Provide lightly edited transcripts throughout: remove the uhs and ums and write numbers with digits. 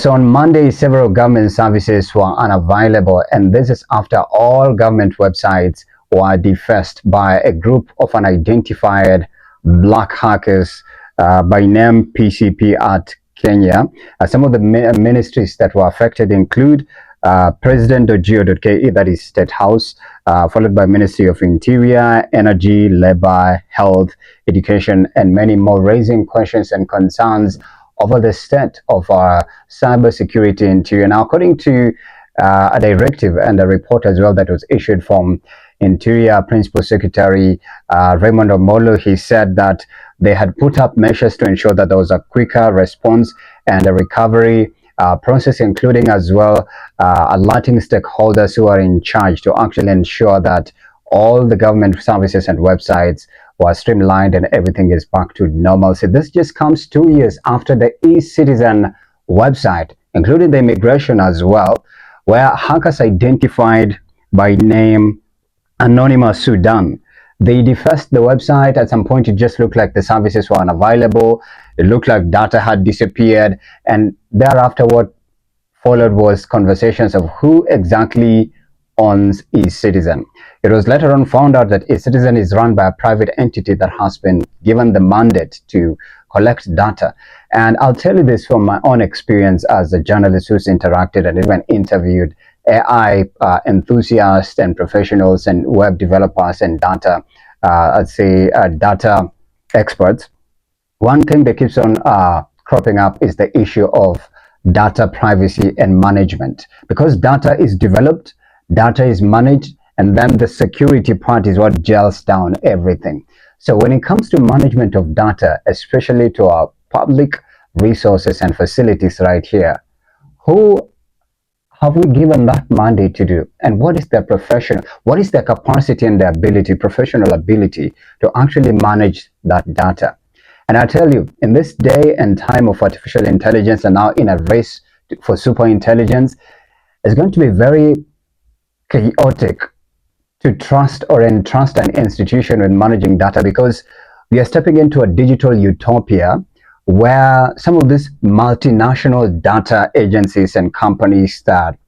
So on Monday, several government services were unavailable, and this is after all government websites were defaced by a group of unidentified black hackers by name PCP at Kenya. Some of the ministries that were affected include president.go.ke, that is State House, followed by Ministry of Interior, Energy, Labor, Health, Education, and many more, raising questions and concerns over the state of our cybersecurity interior. Now, according to a directive and a report as well that was issued from Interior Principal Secretary Raymond Omolo, he said that they had put up measures to ensure that there was a quicker response and a recovery process, including as well alerting stakeholders who are in charge to actually ensure that all the government services and websites were streamlined and everything is back to normalcy. This just comes 2 years after the e-Citizen website, including the immigration as well, where hackers identified by name Anonymous Sudan. They defaced the website. At some point, it just looked like the services were unavailable. It looked like data had disappeared. And thereafter, what followed was conversations of who exactly owns e-Citizen. It was later on found out that e-Citizen is run by a private entity that has been given the mandate to collect data. And I'll tell you this from my own experience as a journalist who's interacted and even interviewed AI enthusiasts and professionals and web developers and data, data experts. One thing that keeps on cropping up is the issue of data privacy and management. Because data is developed, data is managed, and then the security part is what gels down everything. So when it comes to management of data, especially to our public resources and facilities right here, who have we given that mandate to do? And what is their capacity and their ability, professional ability to actually manage that data? And I tell you, in this day and time of artificial intelligence and now in a race for super intelligence, it's going to be very chaotic to trust or entrust an institution with managing data, because we are stepping into a digital utopia where some of these multinational data agencies and companies that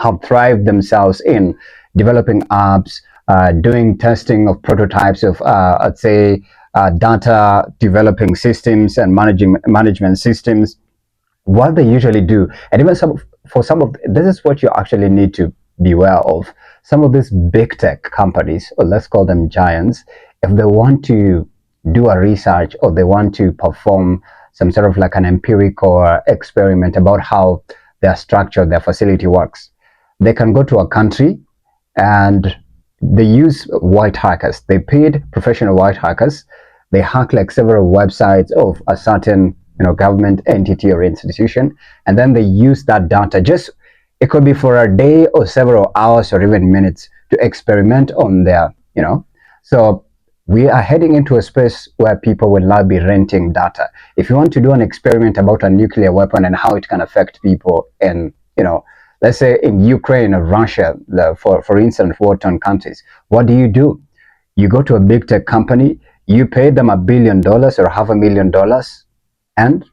have thrived themselves in developing apps, doing testing of prototypes of, data developing systems and management systems, what they usually do, and even this is what you actually need to beware of. Some of these big tech companies, or let's call them giants, if they want to do a research or they want to perform some sort of like an empirical experiment about how their structure, their facility works, they can go to a country and they use white hackers. They paid professional white hackers. They hack like several websites of a certain government entity or institution, and then they use that data. It could be for a day or several hours or even minutes to experiment on their, So we are heading into a space where people will now be renting data. If you want to do an experiment about a nuclear weapon and how it can affect people in, let's say in Ukraine or Russia, for instance, war-torn countries, what do? You go to a big tech company, you pay them $1 billion or $500,000, and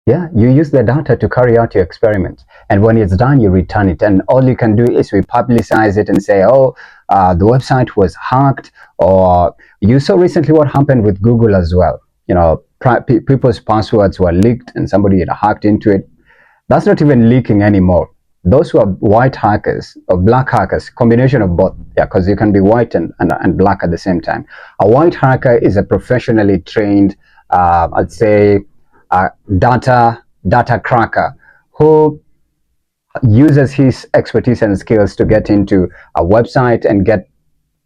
yeah, you use the data to carry out your experiment. And when it's done, you return it. And all you can do is we publicize it and say, oh, the website was hacked. Or you saw recently what happened with Google as well. People's passwords were leaked and somebody had hacked into it. That's not even leaking anymore. Those who are white hackers or black hackers, combination of both, because you can be white and black at the same time. A white hacker is a professionally trained, data cracker who uses his expertise and skills to get into a website and get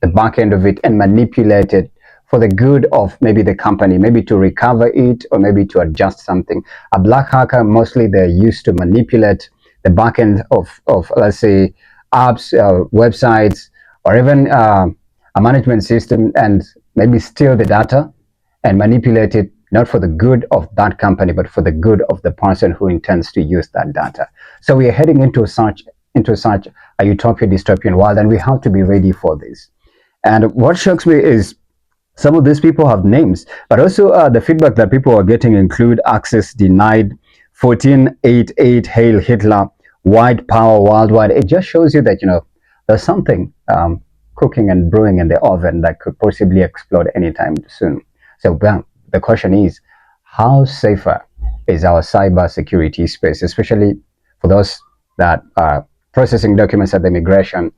the back end of it and manipulate it for the good of maybe the company, maybe to recover it or maybe to adjust something. A black hacker, mostly they're used to manipulate the back end of let's say apps, websites, or even a management system, and maybe steal the data and manipulate it, not for the good of that company, but for the good of the person who intends to use that data. So we are heading into such a utopia dystopian world, and we have to be ready for this. And what shocks me is some of these people have names, but also the feedback that people are getting include access denied, 1488, Hail Hitler, white power worldwide. It just shows you that, there's something cooking and brewing in the oven that could possibly explode anytime soon. So the question is, how safer is our cyber security space, especially for those that are processing documents at the immigration,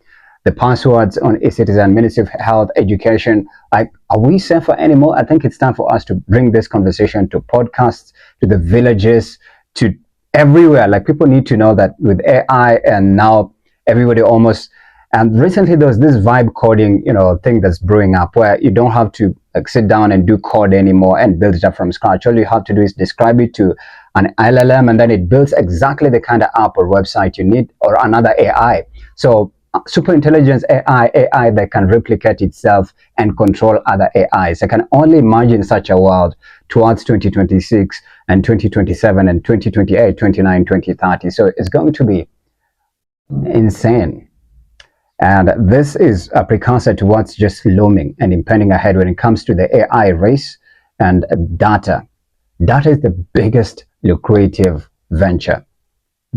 the passwords on e-citizen, Ministry of Health, Education. Like, are we safer anymore? I think it's time for us to bring this conversation to podcasts, to the villages, to everywhere. Like, people need to know that with AI and now everybody almost, and recently there was this vibe coding, thing that's brewing up where you don't have to like sit down and do code anymore and build it up from scratch. All you have to do is describe it to an LLM and then it builds exactly the kind of app or website you need, or another AI. So super intelligence AI that can replicate itself and control other AIs. I can only imagine such a world towards 2026 and 2027 and 2028, 29, 2030. So it's going to be insane. And this is a precursor to what's just looming and impending ahead when it comes to the AI race and data. Data is the biggest lucrative venture.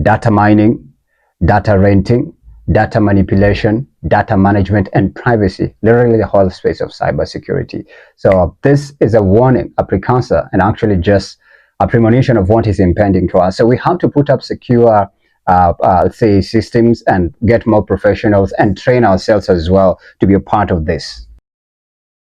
Data mining, data renting, data manipulation, data management, and privacy, literally the whole space of cybersecurity. So this is a warning, a precursor, and actually just a premonition of what is impending to us. So we have to put up secure say systems and get more professionals and train ourselves as well to be a part of this.